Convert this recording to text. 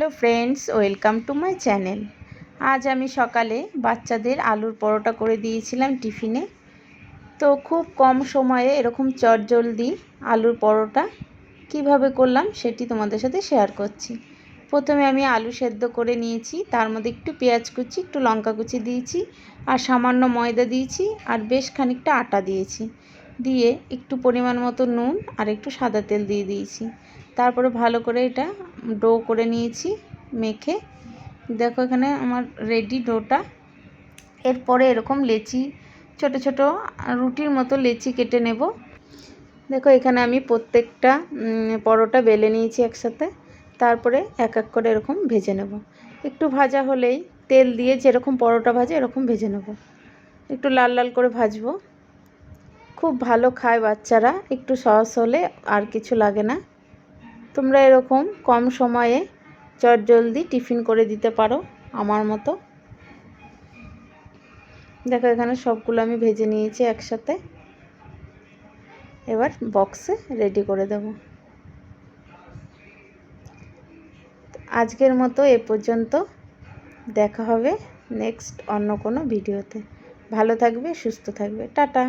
Hello friends, welcome to my channel. আজ আমি সকালে বাচ্চাদের আলুর পরোটা করে দিয়েছিলাম টিফিনে। তো খুব কম সময়ে এরকম চটজলদি আলুর পরোটা কিভাবে করলাম সেটি তোমাদের সাথে শেয়ার করছি। প্রথমে আমি আলু সেদ্ধ করে নিয়েছি, তার মধ্যে একটু পেঁয়াজ কুচি, একটু লঙ্কা কুচি দিয়েছি, আর সামান্য ময়দা দিয়েছি, আর বেশ খানিকটা আটা দিয়েছি। দিয়ে একটু পরিমাণ মতো নুন আর একটু সাদা তেল দিয়ে দিয়েছি। তারপরে ভালো করে এটা ডো করে নিয়েছি মেখে। দেখো এখানে আমার রেডি ডোটা। এরপরে এরকম লেচি, ছোট ছোট রুটির মতো লেচি কেটে নেব। দেখো এখানে আমি প্রত্যেকটা পরোটা বেলে নিয়েছি একসাথে। তারপরে এক এক করে এরকম ভেজে নেব। একটু ভাজা হলেই তেল দিয়ে যেরকম পরোটা ভাজে এরকম ভেজে নেব। একটু লাল লাল করে ভাজবো। খুব ভালো খায় বাচ্চারা, একটু সস হলে আর কিছু লাগে না। তোমরা এরকম কম সময়ে চটজলদি টিফিন করে দিতে পারো আমার মতো। দেখো এখানে সবগুলো আমি ভেজে নিয়েছি একসাথে। এবার বক্সে রেডি করে দেব। আজকের মতো এ পর্যন্ত। দেখা হবে নেক্সট অন্য কোনো ভিডিওতে। ভালো থাকবে, সুস্থ থাকবে, টাটা।